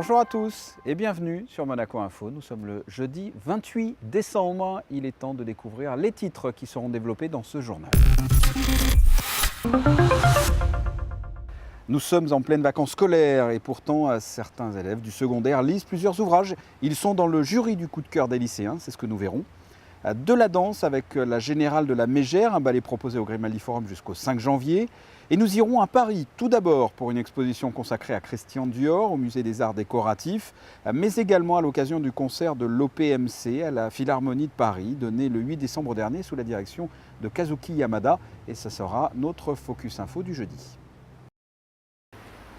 Bonjour à tous et bienvenue sur Monaco Info. Nous sommes le jeudi 28 décembre. Il est temps de découvrir les titres qui seront développés dans ce journal. Nous sommes en pleine vacances scolaires et pourtant certains élèves du secondaire lisent plusieurs ouvrages. Ils sont dans le jury du coup de cœur des lycéens, c'est ce que nous verrons. De la danse avec la Générale de la Mégère, un ballet proposé au Grimaldi Forum jusqu'au 5 janvier. Et nous irons à Paris, tout d'abord pour une exposition consacrée à Christian Dior au Musée des Arts Décoratifs, mais également à l'occasion du concert de l'OPMC à la Philharmonie de Paris, donné le 8 décembre dernier sous la direction de Kazuki Yamada. Et ça sera notre Focus Info du jeudi.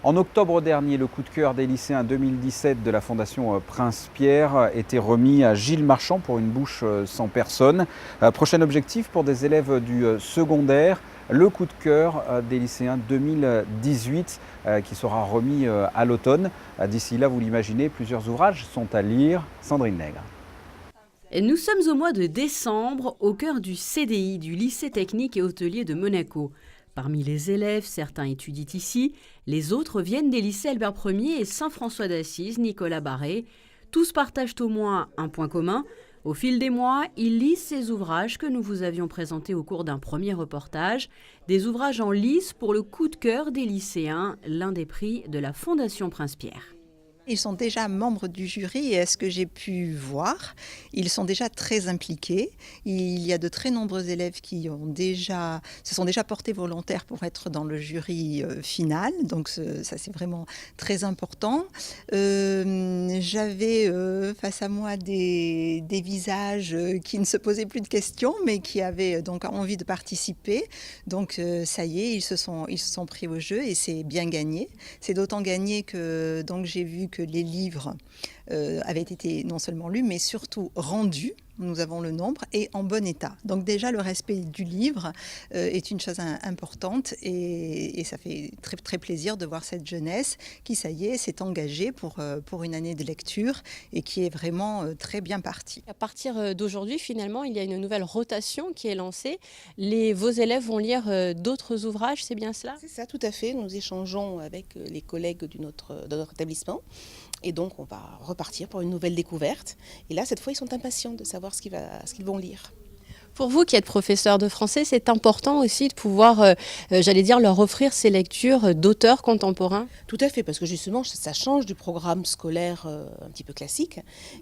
En octobre dernier, le coup de cœur des lycéens 2017 de la Fondation Prince Pierre était remis à Gilles Marchand pour une bouche sans personne. Prochain objectif pour des élèves du secondaire, le coup de cœur des lycéens 2018 qui sera remis à l'automne. D'ici là, vous l'imaginez, plusieurs ouvrages sont à lire. Sandrine Nègre. Nous sommes au mois de décembre, au cœur du CDI, du lycée technique et hôtelier de Monaco. Parmi les élèves, certains étudient ici, les autres viennent des lycées Albert Ier et Saint-François d'Assise, Nicolas Barré. Tous partagent au moins un point commun. Au fil des mois, ils lisent ces ouvrages que nous vous avions présentés au cours d'un premier reportage. Des ouvrages en lice pour le coup de cœur des lycéens, l'un des prix de la Fondation Prince Pierre. Ils sont déjà membres du jury et à ce que j'ai pu voir, ils sont déjà très impliqués. Il y a de très nombreux élèves qui se sont déjà portés volontaires pour être dans le jury final. Donc ça c'est vraiment très important. J'avais face à moi des visages qui ne se posaient plus de questions mais qui avaient donc envie de participer. Donc ça y est, ils se sont pris au jeu et c'est bien gagné. C'est d'autant gagné que donc j'ai vu que les livres avaient été non seulement lus, mais surtout rendus. Nous avons le nombre et en bon état. Donc déjà, le respect du livre est une chose importante et ça fait très, très plaisir de voir cette jeunesse qui, ça y est, s'est engagée pour une année de lecture et qui est vraiment très bien partie. À partir d'aujourd'hui, finalement, il y a une nouvelle rotation qui est lancée. Vos élèves vont lire d'autres ouvrages, c'est bien cela ? C'est ça, tout à fait. Nous échangeons avec les collègues de notre établissement. Et donc, on va repartir pour une nouvelle découverte. Et là, cette fois, ils sont impatients de savoir ce qu'ils vont lire. Pour vous qui êtes professeur de français, c'est important aussi de pouvoir, leur offrir ces lectures d'auteurs contemporains ? Tout à fait, parce que justement, ça change du programme scolaire un petit peu classique.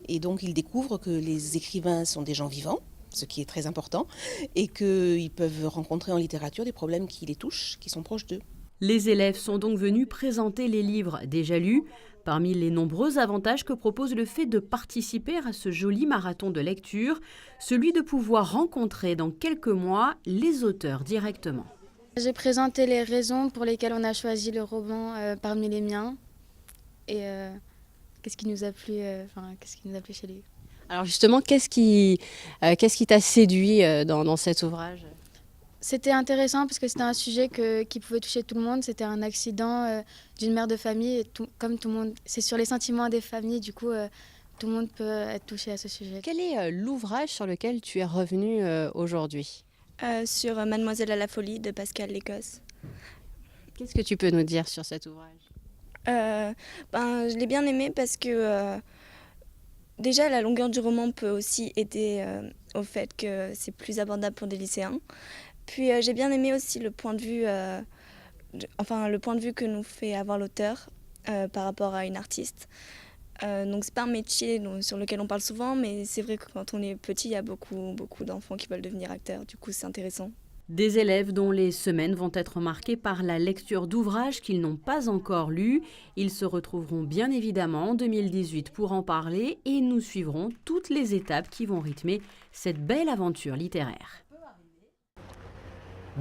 Et donc, ils découvrent que les écrivains sont des gens vivants, ce qui est très important, et qu'ils peuvent rencontrer en littérature des problèmes qui les touchent, qui sont proches d'eux. Les élèves sont donc venus présenter les livres déjà lus. Parmi les nombreux avantages que propose le fait de participer à ce joli marathon de lecture, celui de pouvoir rencontrer dans quelques mois les auteurs directement. J'ai présenté les raisons pour lesquelles on a choisi le roman parmi les miens et qu'est-ce qui nous a plu chez lui. Alors justement, qu'est-ce qui t'a séduit dans cet ouvrage ? C'était intéressant parce que c'était un sujet qui pouvait toucher tout le monde. C'était un accident d'une mère de famille. Et comme tout le monde, c'est sur les sentiments des familles, du coup, tout le monde peut être touché à ce sujet. Quel est l'ouvrage sur lequel tu es revenu aujourd'hui ? Sur Mademoiselle à la folie de Pascal Lécosse. Qu'est-ce que tu peux nous dire sur cet ouvrage ? Je l'ai bien aimé parce que déjà la longueur du roman peut aussi aider au fait que c'est plus abordable pour des lycéens. Puis j'ai bien aimé aussi le point de vue que nous fait avoir l'auteur par rapport à une artiste. Donc c'est pas un métier sur lequel on parle souvent, mais c'est vrai que quand on est petit, il y a beaucoup d'enfants qui veulent devenir acteurs. Du coup, c'est intéressant. Des élèves dont les semaines vont être marquées par la lecture d'ouvrages qu'ils n'ont pas encore lus. Ils se retrouveront bien évidemment en 2018 pour en parler et nous suivrons toutes les étapes qui vont rythmer cette belle aventure littéraire.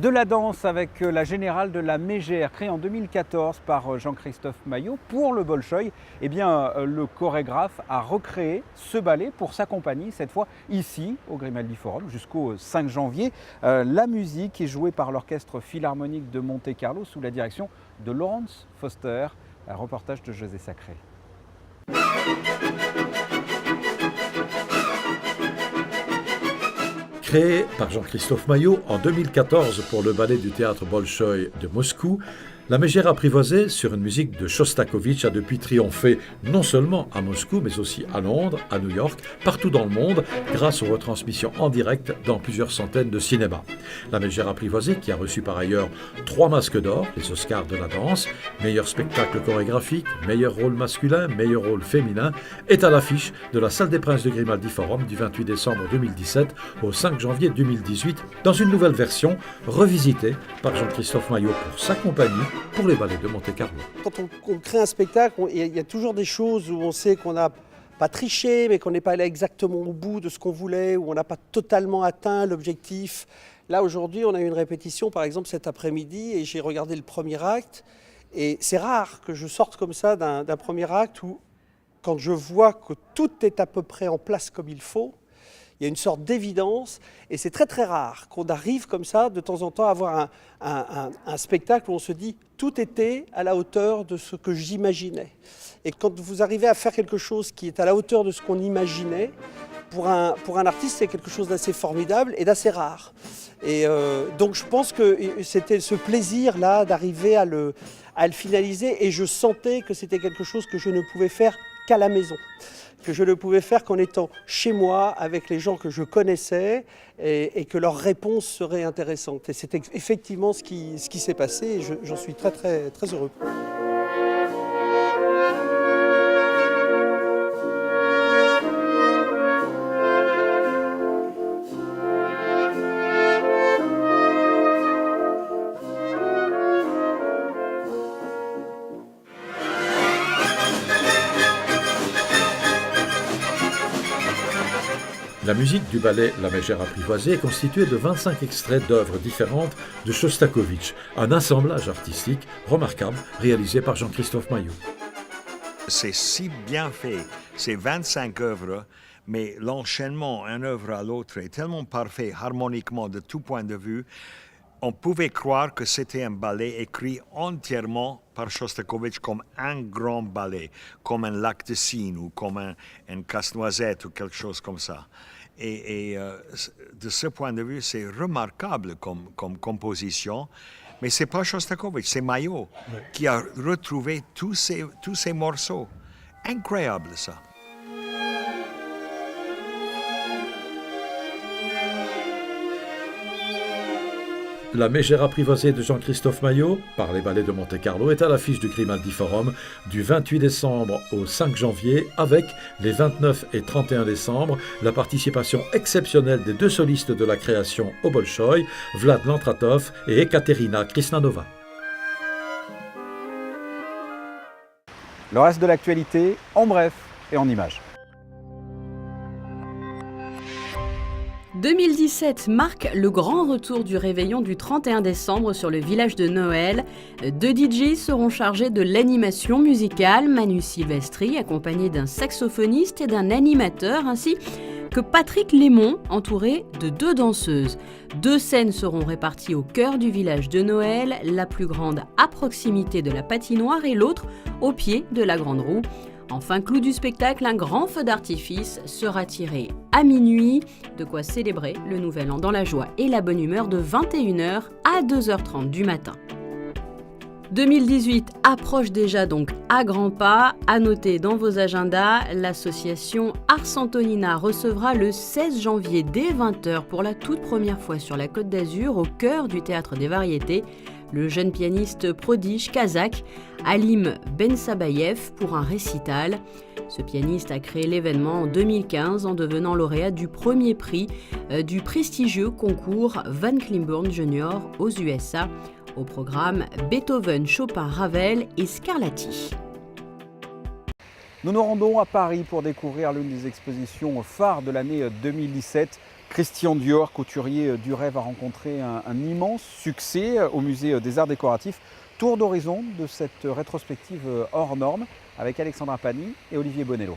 De la danse avec la Générale de la Mégère, créée en 2014 par Jean-Christophe Maillot pour le Bolchoï. Eh bien, le chorégraphe a recréé ce ballet pour sa compagnie, cette fois ici au Grimaldi Forum jusqu'au 5 janvier. La musique est jouée par l'Orchestre Philharmonique de Monte-Carlo sous la direction de Laurence Foster. Un reportage de José Sacré. Créé par Jean-Christophe Maillot en 2014 pour le ballet du théâtre Bolchoï de Moscou, La mégère apprivoisée sur une musique de Shostakovich a depuis triomphé non seulement à Moscou, mais aussi à Londres, à New York, partout dans le monde, grâce aux retransmissions en direct dans plusieurs centaines de cinémas. La mégère apprivoisée, qui a reçu par ailleurs 3 masques d'or, les Oscars de la danse, meilleur spectacle chorégraphique, meilleur rôle masculin, meilleur rôle féminin, est à l'affiche de la Salle des Princes de Grimaldi Forum du 28 décembre 2017 au 5 janvier 2018, dans une nouvelle version revisitée par Jean-Christophe Maillot pour sa compagnie, pour les ballets de Monte-Carlo. Quand on crée un spectacle, il y a toujours des choses où on sait qu'on n'a pas triché, mais qu'on n'est pas allé exactement au bout de ce qu'on voulait, où on n'a pas totalement atteint l'objectif. Là, aujourd'hui, on a eu une répétition, par exemple, cet après-midi, et j'ai regardé le premier acte. Et c'est rare que je sorte comme ça d'un premier acte où, quand je vois que tout est à peu près en place comme il faut, il y a une sorte d'évidence, et c'est très très rare qu'on arrive comme ça de temps en temps à avoir un spectacle où on se dit tout était à la hauteur de ce que j'imaginais. Et quand vous arrivez à faire quelque chose qui est à la hauteur de ce qu'on imaginait, pour un artiste, c'est quelque chose d'assez formidable et d'assez rare. Et donc je pense que c'était ce plaisir-là d'arriver à le finaliser, et je sentais que c'était quelque chose que je ne pouvais faire qu'à la maison, que je ne pouvais faire qu'en étant chez moi, avec les gens que je connaissais, et que leurs réponses seraient intéressantes. Et c'est effectivement ce qui s'est passé, et j'en suis très, très, très heureux. La musique du ballet La Mégère apprivoisée est constituée de 25 extraits d'œuvres différentes de Shostakovich, un assemblage artistique remarquable réalisé par Jean-Christophe Maillot. C'est si bien fait, c'est 25 œuvres, mais l'enchaînement d'une œuvre à l'autre est tellement parfait harmoniquement de tout point de vue. On pouvait croire que c'était un ballet écrit entièrement par Shostakovich comme un grand ballet, comme un Lac de Cygne ou comme un Casse-Noisette ou quelque chose comme ça. Et de ce point de vue, c'est remarquable comme composition, mais ce n'est pas Shostakovich, c'est Maillot qui a retrouvé tous ces morceaux. Incroyable ça. La Mégère apprivoisée de Jean-Christophe Maillot, par les ballets de Monte-Carlo, est à l'affiche du Grimaldi Forum du 28 décembre au 5 janvier, avec les 29 et 31 décembre, la participation exceptionnelle des 2 solistes de la création au Bolchoï, Vlad Lantratov et Ekaterina Krisnanova. Le reste de l'actualité, en bref et en images. 2017 marque le grand retour du réveillon du 31 décembre sur le village de Noël. 2 DJ seront chargés de l'animation musicale, Manu Silvestri accompagné d'un saxophoniste et d'un animateur, ainsi que Patrick Lémon entouré de 2 danseuses. 2 scènes seront réparties au cœur du village de Noël, la plus grande à proximité de la patinoire et l'autre au pied de la grande roue. Enfin, clou du spectacle, un grand feu d'artifice sera tiré à minuit, de quoi célébrer le nouvel an dans la joie et la bonne humeur de 21h à 2h30 du matin. 2018 approche déjà donc à grands pas. À noter dans vos agendas, l'association Ars Antonina recevra le 16 janvier dès 20h pour la toute première fois sur la Côte d'Azur, au cœur du Théâtre des Variétés, le jeune pianiste prodige kazakh Alim Bensabayev pour un récital. Ce pianiste a créé l'événement en 2015 en devenant lauréat du premier prix du prestigieux concours Van Cliburn Junior aux USA. Au programme Beethoven, Chopin, Ravel et Scarlatti. Nous nous rendons à Paris pour découvrir l'une des expositions phares de l'année 2017. Christian Dior, couturier du rêve, a rencontré un immense succès au musée des Arts Décoratifs. Tour d'horizon de cette rétrospective hors norme avec Alexandra Pani et Olivier Bonello.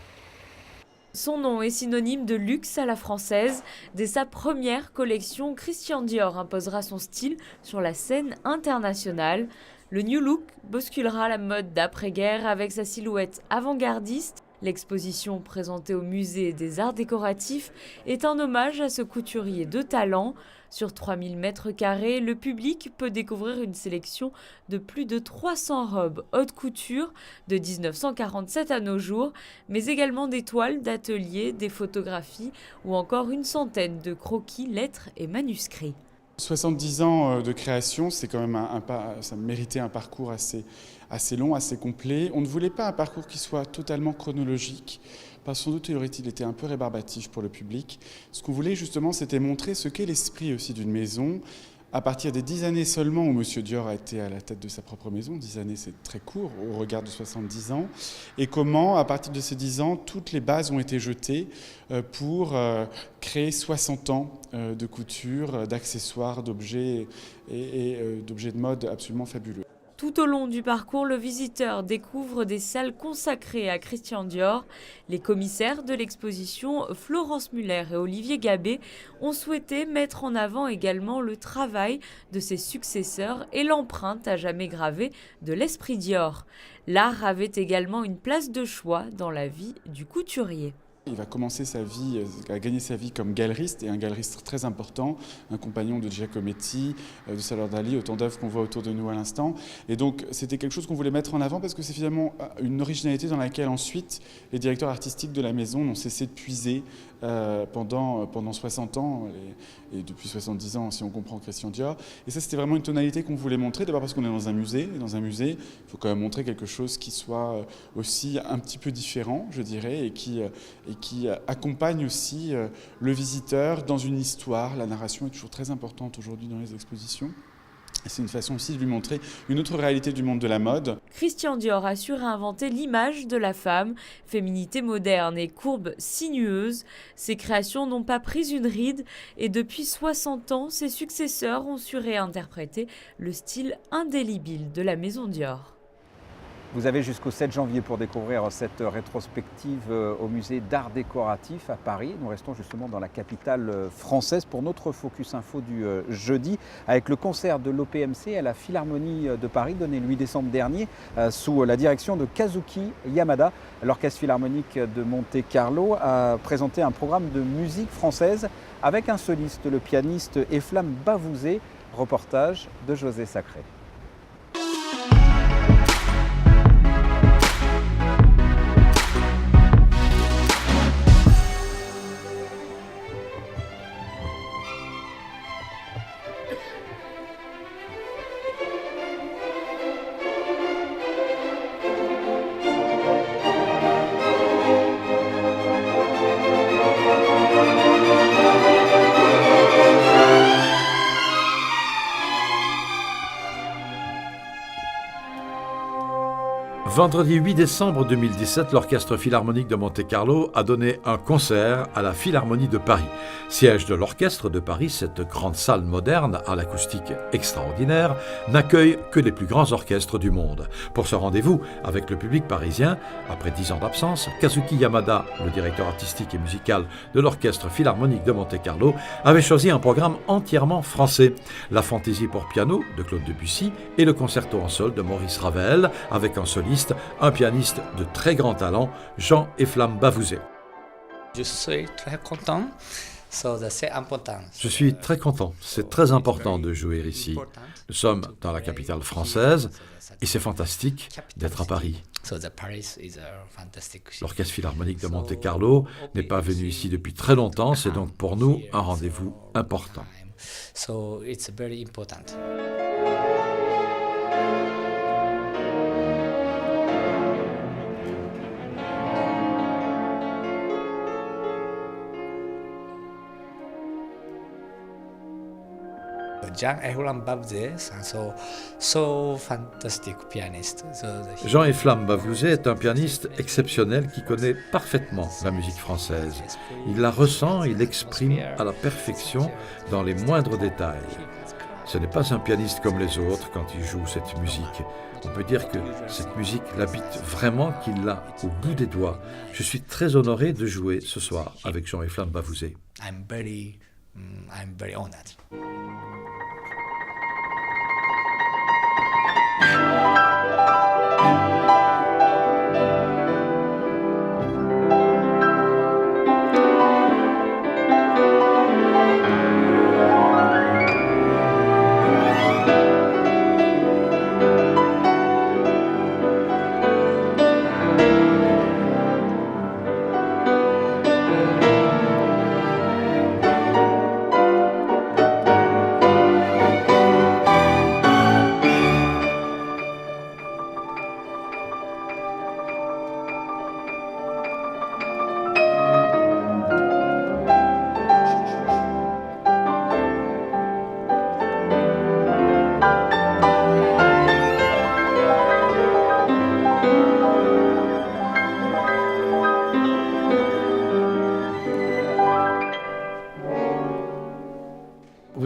Son nom est synonyme de luxe à la française. Dès sa première collection, Christian Dior imposera son style sur la scène internationale. Le New Look bousculera la mode d'après-guerre avec sa silhouette avant-gardiste L'exposition présentée au musée des arts décoratifs est un hommage à ce couturier de talent. Sur 3000 mètres carrés, le public peut découvrir une sélection de plus de 300 robes haute couture de 1947 à nos jours, mais également des toiles d'atelier, des photographies ou encore une centaine de croquis, lettres et manuscrits. 70 ans de création, c'est quand même ça méritait un parcours assez long, assez complet. On ne voulait pas un parcours qui soit totalement chronologique, parce que sans doute il était un peu rébarbatif pour le public. Ce qu'on voulait justement, c'était montrer ce qu'est l'esprit aussi d'une maison, à partir des 10 années seulement où M. Dior a été à la tête de sa propre maison. 10 années, c'est très court au regard de 70 ans. Et comment, à partir de ces 10 ans, toutes les bases ont été jetées pour créer 60 ans de couture, d'accessoires, d'objets et d'objets de mode absolument fabuleux. Tout au long du parcours, le visiteur découvre des salles consacrées à Christian Dior. Les commissaires de l'exposition, Florence Muller et Olivier Gabé, ont souhaité mettre en avant également le travail de ses successeurs et l'empreinte à jamais gravée de l'esprit Dior. L'art avait également une place de choix dans la vie du couturier. Il va commencer sa vie, à gagner sa vie comme galeriste, et un galeriste très important, un compagnon de Giacometti, de Salvador Dali, autant d'œuvres qu'on voit autour de nous à l'instant. Et donc c'était quelque chose qu'on voulait mettre en avant parce que c'est finalement une originalité dans laquelle ensuite les directeurs artistiques de la maison n'ont cessé de puiser pendant 60 ans, et depuis 70 ans si on comprend Christian Dior. Et ça, c'était vraiment une tonalité qu'on voulait montrer, d'abord parce qu'on est dans un musée, et dans un musée, il faut quand même montrer quelque chose qui soit aussi un petit peu différent, je dirais, et qui accompagne aussi le visiteur dans une histoire. La narration est toujours très importante aujourd'hui dans les expositions. Et c'est une façon aussi de lui montrer une autre réalité du monde de la mode. Christian Dior a su réinventer l'image de la femme, féminité moderne et courbe sinueuse. Ses créations n'ont pas pris une ride et depuis 60 ans, ses successeurs ont su réinterpréter le style indélébile de la maison Dior. Vous avez jusqu'au 7 janvier pour découvrir cette rétrospective au musée d'art décoratif à Paris. Nous restons justement dans la capitale française pour notre Focus Info du jeudi avec le concert de l'OPMC à la Philharmonie de Paris donné le 8 décembre dernier sous la direction de Kazuki Yamada. L'Orchestre Philharmonique de Monte-Carlo a présenté un programme de musique française avec un soliste, le pianiste Eflam Bavouzé. Reportage de José Sacré. Vendredi 8 décembre 2017, l'Orchestre Philharmonique de Monte-Carlo a donné un concert à la Philharmonie de Paris. Siège de l'Orchestre de Paris, cette grande salle moderne à l'acoustique extraordinaire n'accueille que les plus grands orchestres du monde. Pour ce rendez-vous avec le public parisien, après 10 ans d'absence, Kazuki Yamada, le directeur artistique et musical de l'Orchestre Philharmonique de Monte-Carlo, avait choisi un programme entièrement français. La fantaisie pour piano de Claude Debussy et le concerto en sol de Maurice Ravel avec un soliste, un pianiste de très grand talent, Jean-Eflam Bavouzé. Je suis très content, c'est important. Je suis très content, c'est très important de jouer ici. Nous sommes dans la capitale française et c'est fantastique d'être à Paris. L'Orchestre Philharmonique de Monte-Carlo n'est pas venu ici depuis très longtemps, c'est donc pour nous un rendez-vous important. Jean-Eflam Bavouzé, so fantastic pianist. Jean-Eflam Bavouzé est un pianiste exceptionnel qui connaît parfaitement la musique française. Il la ressent, il l'exprime à la perfection dans les moindres détails. Ce n'est pas un pianiste comme les autres quand il joue cette musique. On peut dire que cette musique l'habite vraiment, qu'il l'a au bout des doigts. Je suis très honoré de jouer ce soir avec Jean-Eflam Bavouzé. I'm very honored.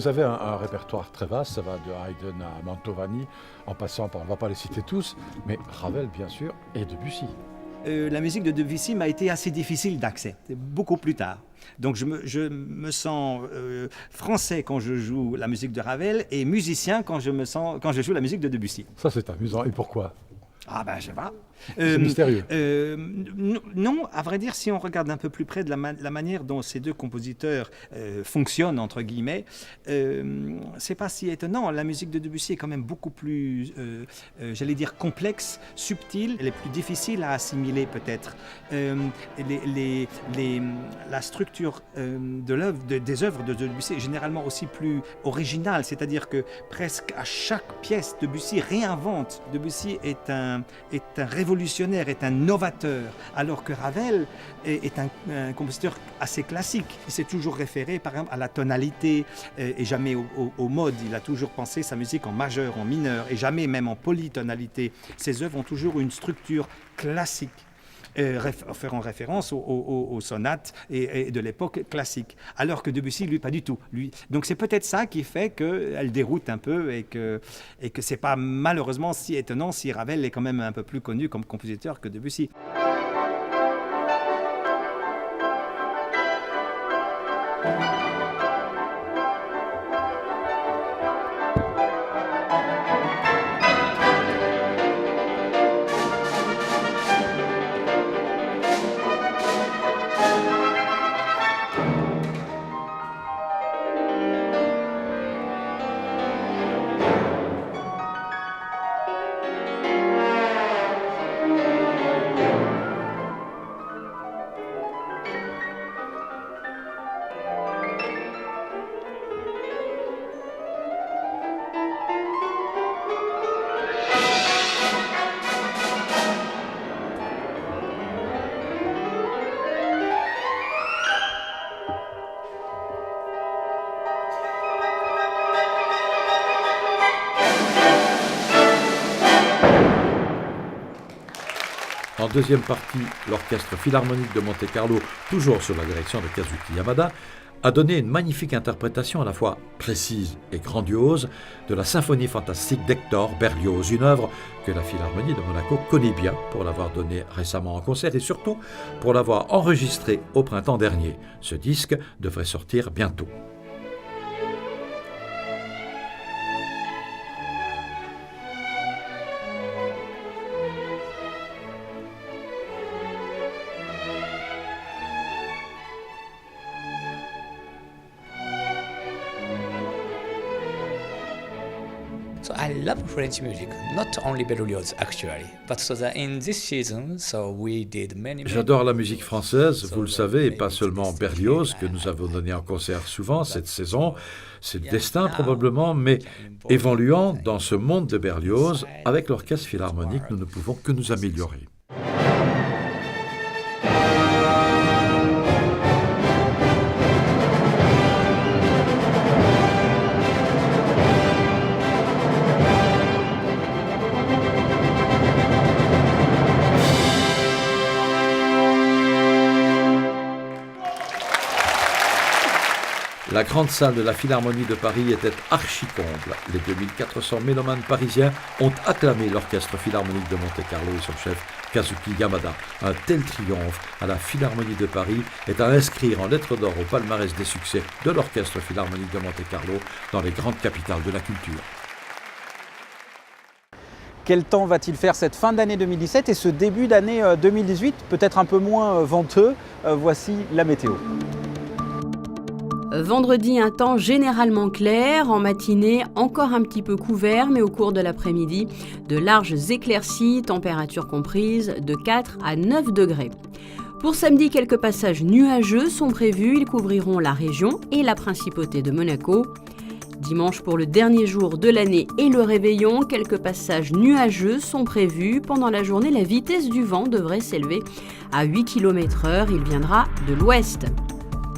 vous avez un répertoire très vaste, ça va de Haydn à Mantovani, en passant par, on ne va pas les citer tous, mais Ravel bien sûr et Debussy. La musique de Debussy m'a été assez difficile d'accès, beaucoup plus tard. Donc je me sens français quand je joue la musique de Ravel et musicien quand je joue la musique de Debussy. Ça c'est amusant, et pourquoi ? Ah ben je sais pas. C'est mystérieux. Non, à vrai dire, si on regarde un peu plus près de la manière dont ces deux compositeurs fonctionnent, entre guillemets, c'est pas si étonnant. La musique de Debussy est quand même beaucoup plus, j'allais dire, complexe, subtile, elle est plus difficile à assimiler peut-être. La structure des œuvres de Debussy est généralement aussi plus originale, c'est-à-dire que presque à chaque pièce, Debussy réinvente. Debussy est un révolutionnaire, est un novateur, alors que Ravel est un compositeur assez classique. Il s'est toujours référé, par exemple, à la tonalité et jamais au mode. Il a toujours pensé sa musique en majeur, en mineur, et jamais même en polytonalité. Ses œuvres ont toujours une structure classique. Faisant référence aux sonates et de l'époque classique. Alors que Debussy, lui, pas du tout. Donc c'est peut-être ça qui fait qu'elle déroute un peu et que c'est pas malheureusement si étonnant si Ravel est quand même un peu plus connu comme compositeur que Debussy. En deuxième partie, l'Orchestre Philharmonique de Monte-Carlo, toujours sous la direction de Kazuki Yamada, a donné une magnifique interprétation à la fois précise et grandiose de la symphonie fantastique d'Hector Berlioz, une œuvre que la Philharmonie de Monaco connaît bien pour l'avoir donnée récemment en concert et surtout pour l'avoir enregistrée au printemps dernier. Ce disque devrait sortir bientôt. So I love French music, not only Berlioz actually, but so that in this season, so we did many. J'adore la musique française, vous le savez, et pas seulement Berlioz, que nous avons donné en concert souvent cette saison. C'est le destin probablement, mais évoluant dans ce monde de Berlioz, avec l'Orchestre Philharmonique, nous ne pouvons que nous améliorer. La grande salle de la Philharmonie de Paris était archi-comble. Les 2400 mélomanes parisiens ont acclamé l'Orchestre Philharmonique de Monte-Carlo et son chef Kazuki Yamada. Un tel triomphe à la Philharmonie de Paris est à inscrire en lettres d'or au palmarès des succès de l'Orchestre Philharmonique de Monte-Carlo dans les grandes capitales de la culture. Quel temps va-t-il faire cette fin d'année 2017 et ce début d'année 2018, peut-être un peu moins venteux? Voici la météo. Vendredi, un temps généralement clair, en matinée encore un petit peu couvert, mais au cours de l'après-midi, de larges éclaircies, température comprise de 4 à 9 degrés. Pour samedi, quelques passages nuageux sont prévus, ils couvriront la région et la principauté de Monaco. Dimanche, pour le dernier jour de l'année et le réveillon, quelques passages nuageux sont prévus. Pendant la journée, la vitesse du vent devrait s'élever à 8 km/h, il viendra de l'ouest.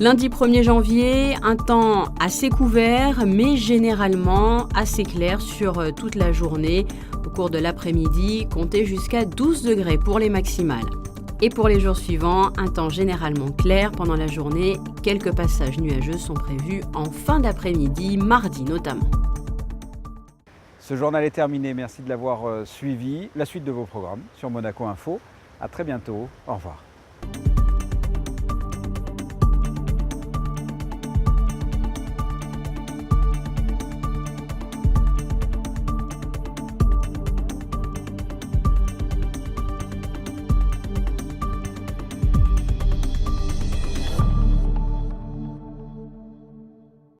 Lundi 1er janvier, un temps assez couvert, mais généralement assez clair sur toute la journée. Au cours de l'après-midi, comptez jusqu'à 12 degrés pour les maximales. Et pour les jours suivants, un temps généralement clair pendant la journée. Quelques passages nuageux sont prévus en fin d'après-midi, mardi notamment. Ce journal est terminé, merci de l'avoir suivi. La suite de vos programmes sur Monaco Info. À très bientôt, au revoir.